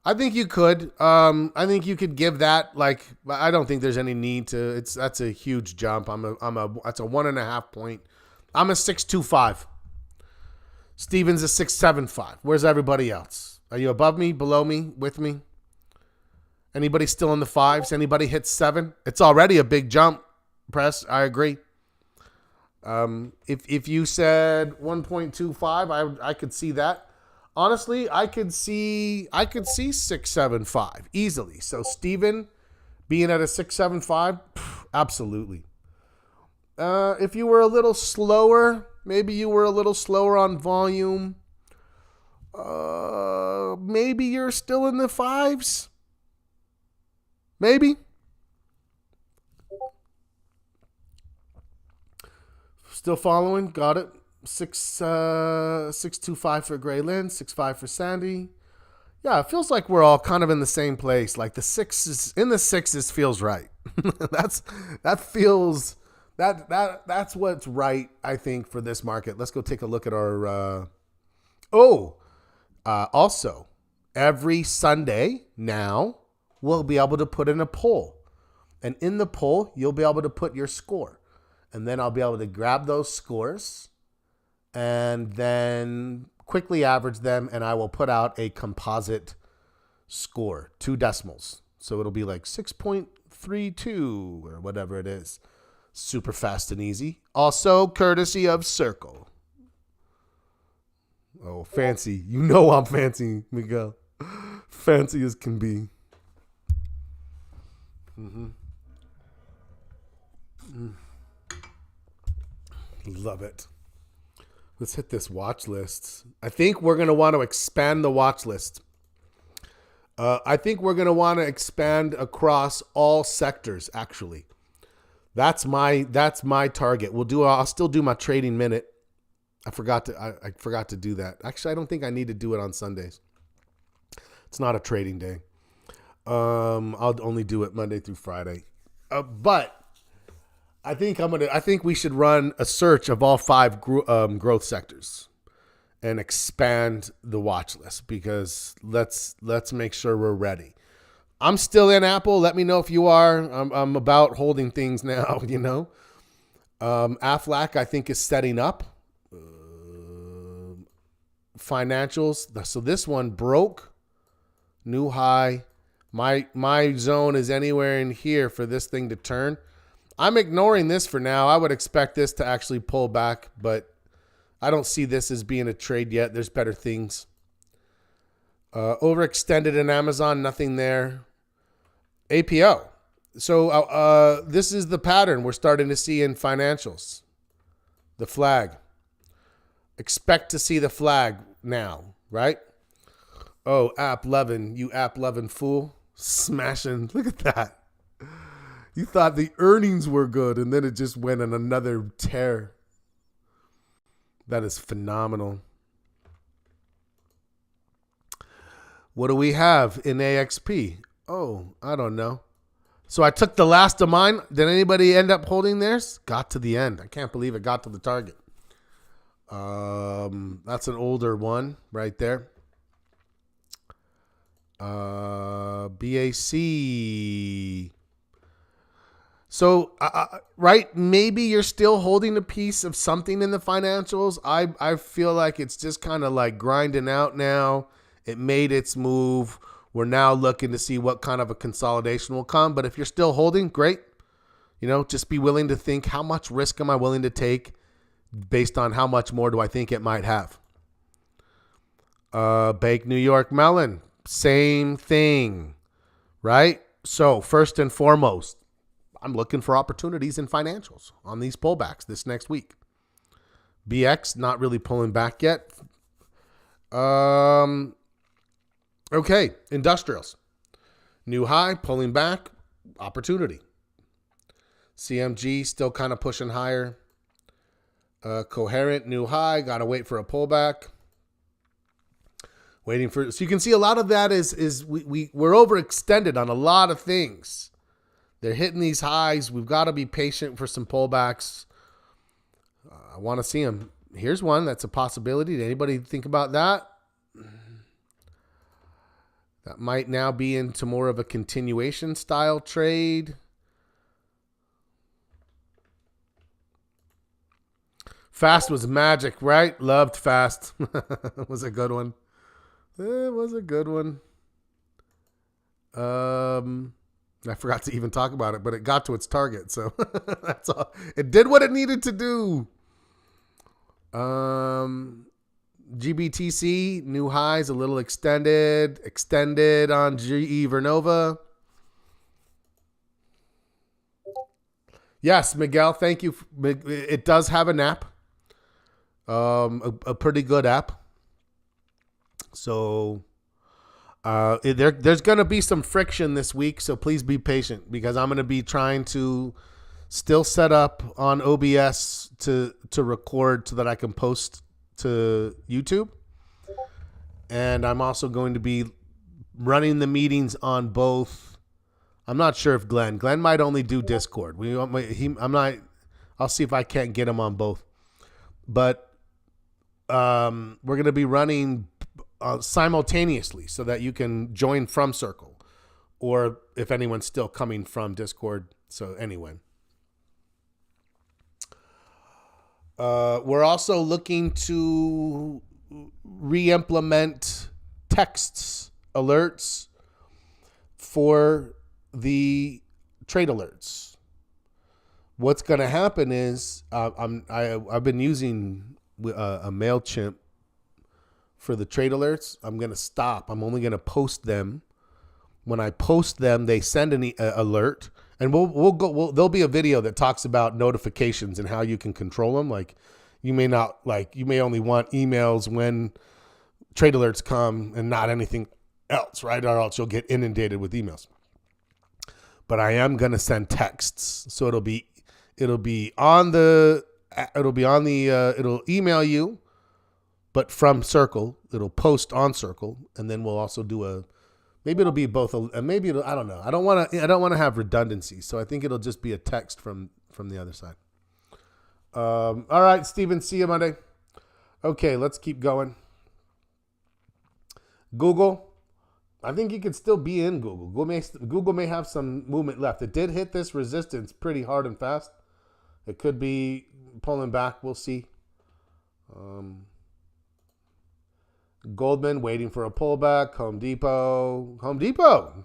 I think you could. I think you could give that, like, I don't think there's any need to. That's a huge jump. That's a 1.5 point. I'm a 6.25. Steven's a 6.75. Where's everybody else? Are you above me, below me, with me? Anybody still in the 5s? Anybody hit 7? It's already a big jump, Press. I agree. If you said 1.25, I could see that. Honestly, I could see 6.75 easily. So Steven being at a 6.75, absolutely. If you were a little slower, maybe you were a little slower on volume. Maybe you're still in the 5s. Maybe. Still following? Got it. 6.25 for Graylin, 6.5 for Sandy. Yeah, it feels like we're all kind of in the same place. Like the 6s feels right. that's what's right, I think, for this market. Let's go take a look at our also every Sunday now we'll be able to put in a poll. And in the poll, you'll be able to put your score. And then I'll be able to grab those scores and then quickly average them, and I will put out a composite score, 2 decimals. So it'll be like 6.32 or whatever it is. Super fast and easy. Also, courtesy of Circle. Oh, fancy. You know I'm fancy, Miguel. Fancy as can be. Love it. Let's hit this watch list. I think we're going to want to expand the watch list. I think we're going to want to expand across all sectors, actually. That's my target. I'll still do my trading minute. I forgot to do that. Actually, I don't think I need to do it on Sundays. It's not a trading day. I'll only do it Monday through Friday. But I think we should run a search of all 5 growth sectors and expand the watch list, because let's make sure we're ready. I'm still in Apple. Let me know if you are. I'm about holding things now, you know. Aflac, I think, is setting up. Financials. So this one broke. New high. My zone is anywhere in here for this thing to turn. I'm ignoring this for now. I would expect this to actually pull back, but I don't see this as being a trade yet. There's better things. Overextended in Amazon, nothing there. APO. So this is the pattern we're starting to see in financials. The flag. Expect to see the flag now, right? Oh, app loving, you app loving fool. Smashing. Look at that. You thought the earnings were good, and then it just went on another tear. That is phenomenal. What do we have in AXP? Oh, I don't know. So I took the last of mine. Did anybody end up holding theirs? Got to the end. I can't believe it got to the target. That's an older one right there. BAC. So, right, maybe you're still holding a piece of something in the financials. I feel like it's just kind of like grinding out now. It made its move. We're now looking to see what kind of a consolidation will come. But if you're still holding, great. You know, just be willing to think, how much risk am I willing to take based on how much more do I think it might have? Bank New York Mellon, same thing, right? So first and foremost, I'm looking for opportunities in financials on these pullbacks this next week. BX not really pulling back yet. Okay, industrials. New high, pulling back, opportunity. CMG still kind of pushing higher. Coherent, new high, got to wait for a pullback. Waiting for, so you can see a lot of that is we're overextended on a lot of things. They're hitting these highs. We've got to be patient for some pullbacks. I want to see them. Here's one that's a possibility. Did anybody think about that? That might now be into more of a continuation style trade. Fast was magic, right? Loved Fast. It was a good one. It was a good one. I forgot to even talk about it, but it got to its target, so that's all. It did what it needed to do. GBTC, new highs, a little extended on GE Vernova. Yes, Miguel, thank you. It does have an app, a pretty good app. So there's going to be some friction this week, so please be patient because I'm going to be trying to still set up on OBS to record so that I can post to YouTube. And I'm also going to be running the meetings on both. I'm not sure if Glenn might only do Discord. I'll see if I can't get him on both. But we're going to be running simultaneously so that you can join from Circle or if anyone's still coming from Discord. So anyway, we're also looking to re-implement texts alerts for the trade alerts. What's going to happen is I've been using a MailChimp for the trade alerts. I'm going to stop. I'm only going to post them. When I post them, they send an alert, and there'll be a video that talks about notifications and how you can control them. Like you may only want emails when trade alerts come and not anything else, right? Or else you'll get inundated with emails. But I am going to send texts. So it'll email you, but from Circle. It'll post on Circle, and then we'll also do maybe it'll be both, maybe I don't know. I don't want to have redundancy, so I think it'll just be a text from the other side. All right, Steven, see you Monday. Okay, let's keep going. Google, I think you could still be in Google. Google may have some movement left. It did hit this resistance pretty hard and fast. It could be pulling back. We'll see. Goldman waiting for a pullback. Home Depot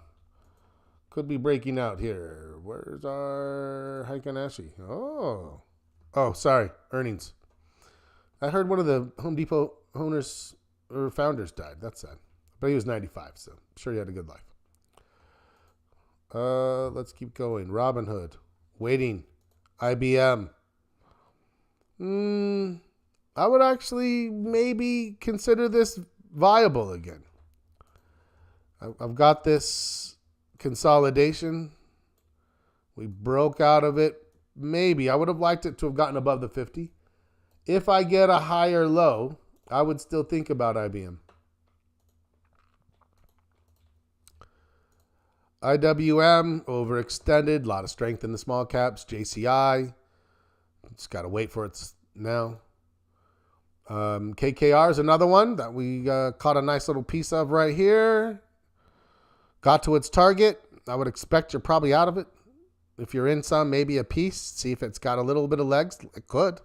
could be breaking out here. Where's our Heiken Ashi? Oh, sorry. Earnings. I heard one of the Home Depot owners or founders died. That's sad. But he was 95, so I'm sure he had a good life. Let's keep going. Robinhood waiting. IBM. I would actually maybe consider this viable again. I've got this consolidation. We broke out of it. Maybe. I would have liked it to have gotten above the 50. If I get a higher low, I would still think about IBM. IWM, overextended. A lot of strength in the small caps. JCI. Just got to wait for it now. KKR is another one that we caught a nice little piece of right here. Got to its target. I would expect you're probably out of it. If you're in some, maybe a piece. See if it's got a little bit of legs. It could.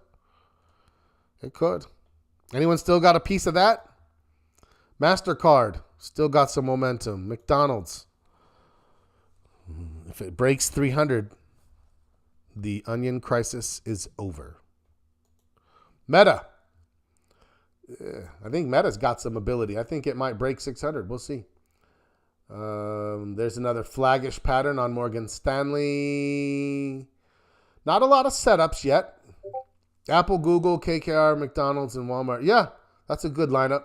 Anyone still got a piece of that? MasterCard still got some momentum. McDonald's. If it breaks 300, the onion crisis is over. Meta. I think Meta's got some ability. I think it might break 600. We'll see. There's another flaggish pattern on Morgan Stanley. Not a lot of setups yet. Apple, Google, KKR, McDonald's, and Walmart. Yeah, that's a good lineup.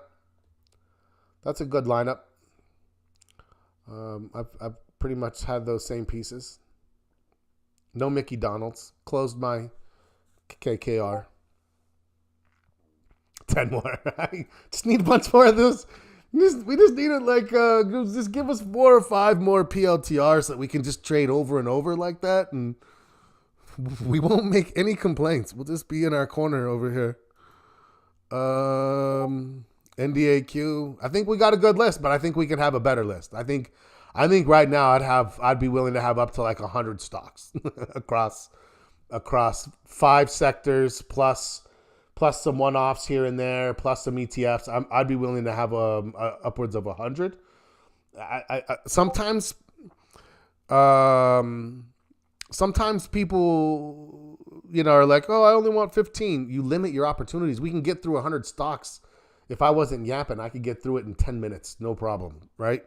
I've pretty much had those same pieces. No Mickey Donald's. Closed my KKR. 10 more. I just need a bunch more of those. We just need it just give us 4 or 5 more PLTRs that we can just trade over and over like that, and we won't make any complaints. We'll just be in our corner over here. NDAQ. I think we got a good list, but I think we could have a better list. I think right now I'd be willing to have up to like 100 stocks across 5 sectors plus some one-offs here and there, plus some ETFs. I'd be willing to have upwards of 100. Sometimes people, are like, oh, I only want 15. You limit your opportunities. We can get through 100 stocks. If I wasn't yapping, I could get through it in 10 minutes. No problem, right?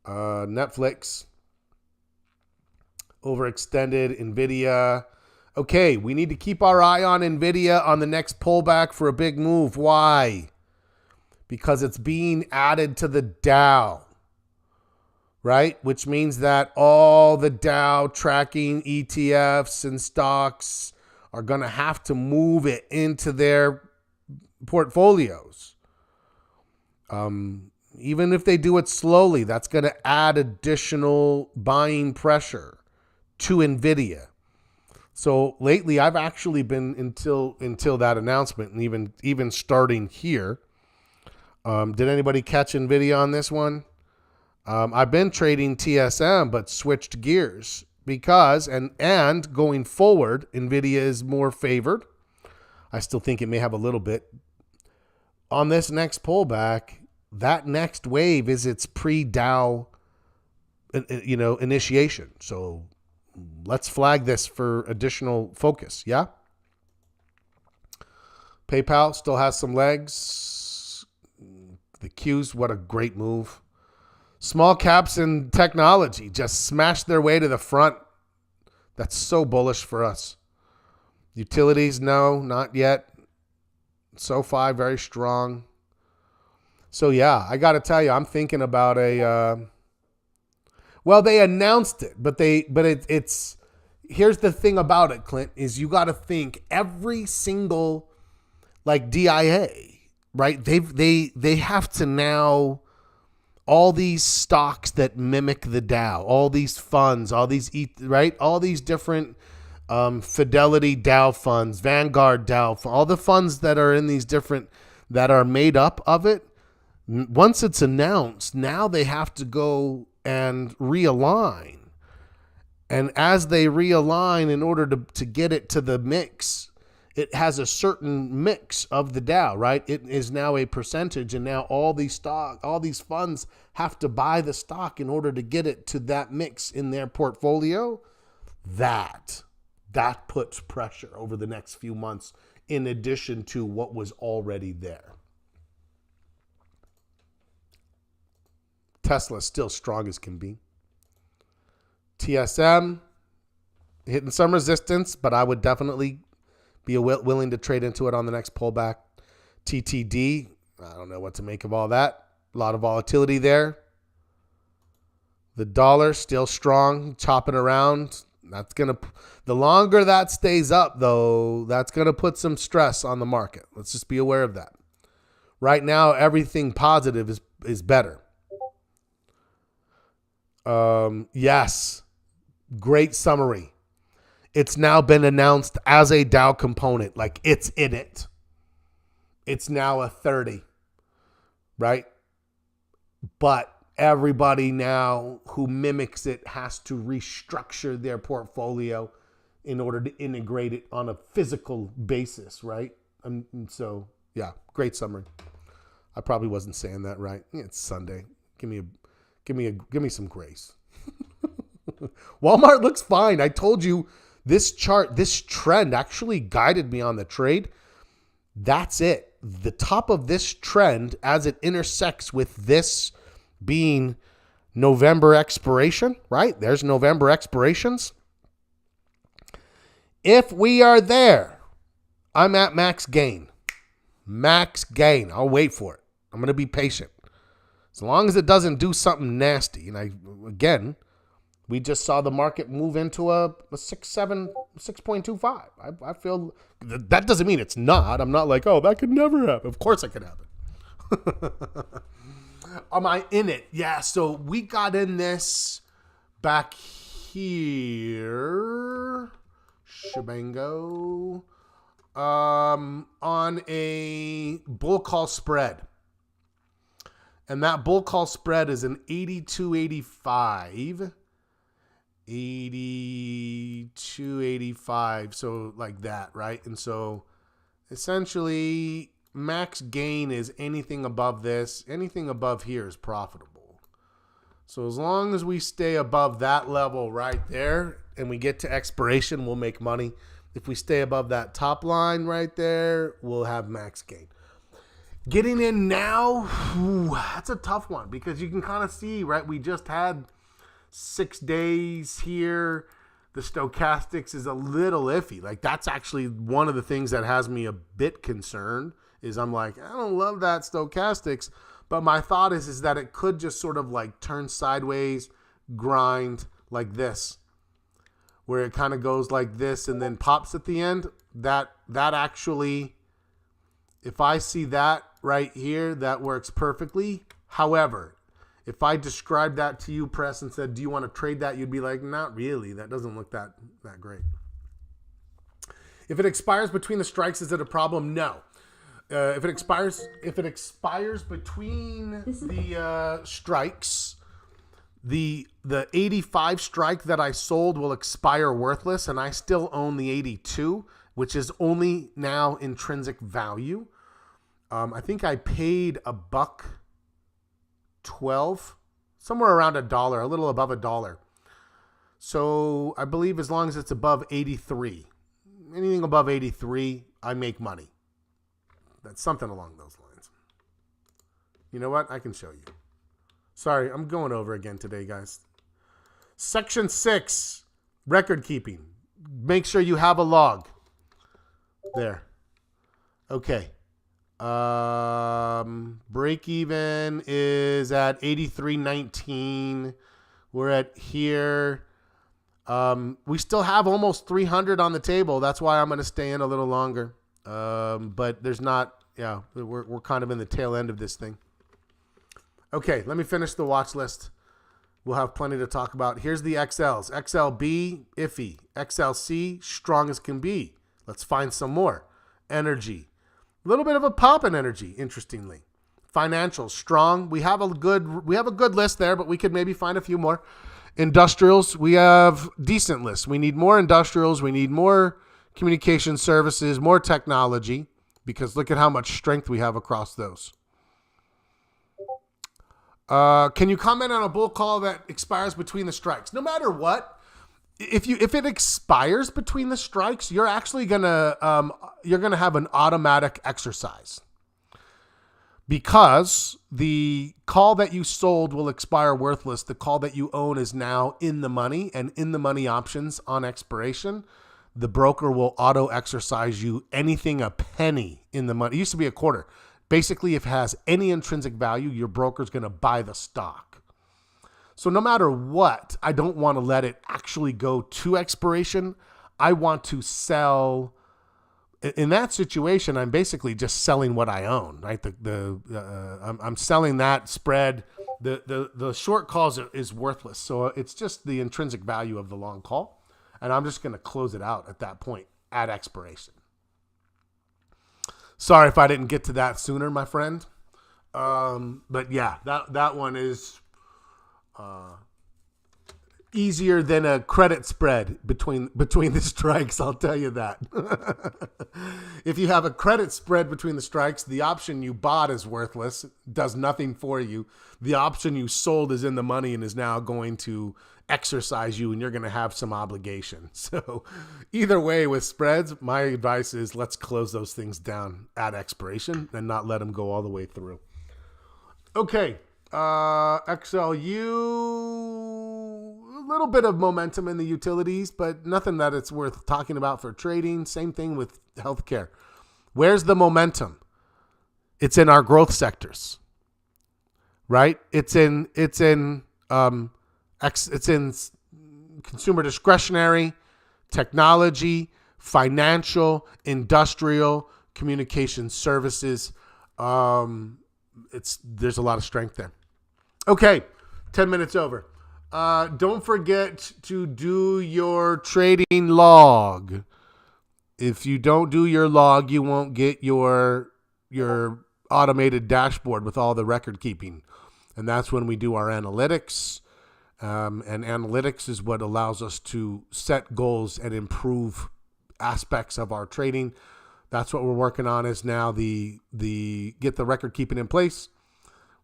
Netflix, overextended, NVIDIA. Okay, we need to keep our eye on NVIDIA on the next pullback for a big move. Why? Because it's being added to the Dow, right? Which means that all the Dow tracking ETFs and stocks are going to have to move it into their portfolios. Even if they do it slowly, that's going to add additional buying pressure to NVIDIA. So lately, I've actually been until that announcement, and even starting here. Did anybody catch NVIDIA on this one? I've been trading TSM, but switched gears because and going forward, NVIDIA is more favored. I still think it may have a little bit. On this next pullback, that next wave is its pre-Dow, initiation. So let's flag this for additional focus. Yeah. PayPal still has some legs. The Qs, what a great move. Small caps in technology just smashed their way to the front. That's so bullish for us. Utilities, no, not yet. SoFi, very strong. So yeah, I got to tell you, I'm thinking about they announced it, but it's here's the thing about it, Clint, is you got to think every single DIA, right? They have to now, all these stocks that mimic the Dow, all these funds, all these different Fidelity Dow funds, Vanguard Dow, all the funds that are in these different, that are made up of it. Once it's announced, now they have to go and realign. And as they realign, in order to get it to the mix, it has a certain mix of the Dow, right? It is now a percentage, and now all these funds have to buy the stock in order to get it to that mix in their portfolio. That puts pressure over the next few months, in addition to what was already there. Tesla still strong as can be. TSM hitting some resistance, but I would definitely be willing to trade into it on the next pullback. TTD, I don't know what to make of all that. A lot of volatility there. The dollar still strong, chopping around. The longer that stays up, though, that's going to put some stress on the market. Let's just be aware of that. Right now, everything positive is better. Yes. Great summary. It's now been announced as a Dow component. It's in it. It's now a 30. Right? But everybody now who mimics it has to restructure their portfolio in order to integrate it on a physical basis, right? And so, yeah, great summary. I probably wasn't saying that right. It's Sunday. Give me some grace. Walmart looks fine. I told you this trend actually guided me on the trade. That's it. The top of this trend, as it intersects with this being November expiration, right? There's November expirations. If we are there, I'm at max gain. Max gain. I'll wait for it. I'm going to be patient. As long as it doesn't do something nasty. And we just saw the market move into a 6.25. I feel that doesn't mean it's not. I'm not like, oh, that could never happen. Of course it could happen. Am I in it? Yeah, so we got in this back here. Shabango. On a bull call spread. And that bull call spread is an 82.85. 82.85. So like that, right? And so essentially max gain is anything above this. Anything above here is profitable. So as long as we stay above that level right there and we get to expiration, we'll make money. If we stay above that top line right there, we'll have max gain. Getting in now, that's a tough one because you can kind of see, right? We just had 6 days here. The stochastics is a little iffy. Like that's actually one of the things that has me a bit concerned is I'm like, I don't love that stochastics. But my thought is that it could just sort of like turn sideways, grind like this, where it kind of goes like this and then pops at the end. That actually, if I see that right here, that works perfectly. However, if I described that to you, Press, and said, do you want to trade that? You'd be like, not really. That doesn't look that great. If it expires between the strikes, is it a problem? No. If it expires between the strikes, the 85 strike that I sold will expire worthless, and I still own the 82, which is only now intrinsic value. I think I paid $1.12, somewhere around $1, a little above $1. So I believe as long as it's above 83, anything above 83, I make money. That's something along those lines. You know what? I can show you. Sorry, I'm going over again today, guys. Section 6, record keeping. Make sure you have a log. There. Okay. Break even is at 83.19. We're at here. We still have almost 300 on the table. That's why I'm going to stay in a little longer. But there's not, we're kind of in the tail end of this thing. Okay, let me finish the watch list. We'll have plenty to talk about. Here's the XLs. XLB, iffy. XLC, strong as can be. Let's find some more. Energy. A little bit of a pop in energy, interestingly. Financials, strong. We have a good list there, but we could maybe find a few more. Industrials, we have decent lists. We need more industrials. We need more communication services, more technology, because look at how much strength we have across those. Can you comment on a bull call that expires between the strikes? No matter what, if it expires between the strikes, you're actually gonna have an automatic exercise because the call that you sold will expire worthless. The call that you own is now in the money, and in the money options on expiration, the broker will auto exercise you anything a penny in the money. It used to be a quarter. Basically, if it has any intrinsic value, your broker's going to buy the stock. So no matter what, I don't want to let it actually go to expiration. I want to sell. In that situation, I'm basically just selling what I own, right? I'm selling that spread. The short calls is worthless. So it's just the intrinsic value of the long call. And I'm just going to close it out at that point at expiration. Sorry if I didn't get to that sooner, my friend. But yeah, that one is easier than a credit spread between the strikes. I'll tell you that. If you have a credit spread between the strikes, the option you bought is worthless, does nothing for you. The option you sold is in the money and is now going to exercise you, and you're going to have some obligation. So either way with spreads, my advice is let's close those things down at expiration and not let them go all the way through. Okay. XLU, little bit of momentum in the utilities, but nothing that it's worth talking about for trading. Same thing with healthcare. Where's the momentum? It's in our growth sectors, right? It's in consumer discretionary, technology, financial, industrial, communication services. There's a lot of strength there. Okay, 10 minutes over. Don't forget to do your trading log. If you don't do your log, you won't get your automated dashboard with all the record keeping. And that's when we do our analytics. And analytics is what allows us to set goals and improve aspects of our trading. That's what we're working on is now the get the record keeping in place.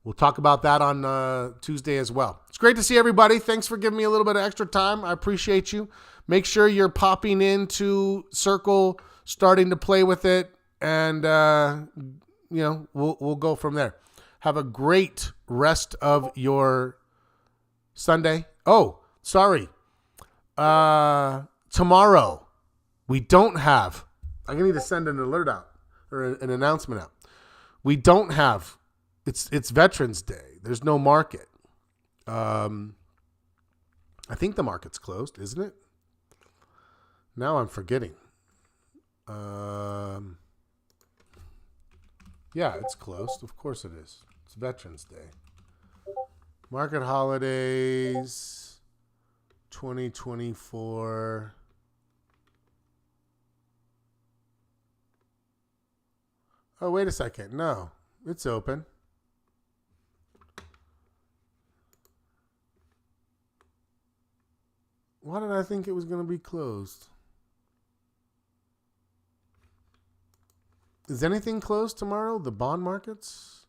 We'll talk about that on Tuesday as well. It's great to see everybody. Thanks for giving me a little bit of extra time. I appreciate you. Make sure you're popping into Circle, starting to play with it, and we'll go from there. Have a great rest of your Sunday. Oh, sorry. Tomorrow we don't have. I'm gonna need to send an alert out or an announcement out. We don't have. It's Veterans Day. There's no market. I think the market's closed, isn't it? Now I'm forgetting. Yeah, it's closed. Of course it is. It's Veterans Day. Market holidays 2024. Oh, wait a second. No, it's open. Why did I think it was going to be closed? Is anything closed tomorrow? The bond markets?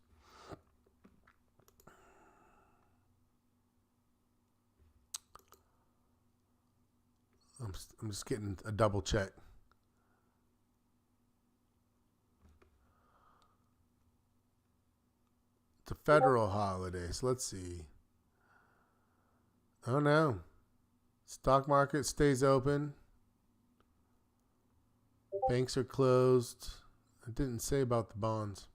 I'm just getting a double check. It's a federal holiday, so let's see. Oh, no. Stock market stays open. Banks are closed. I didn't say about the bonds.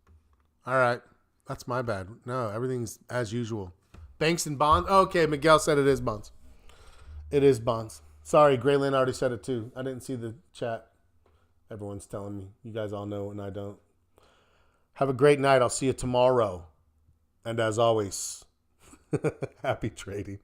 All right. That's my bad. No, everything's as usual. Banks and bonds. Okay, Miguel said it is bonds. It is bonds. Sorry, Graylin already said it too. I didn't see the chat. Everyone's telling me. You guys all know and I don't. Have a great night. I'll see you tomorrow. And as always, happy trading.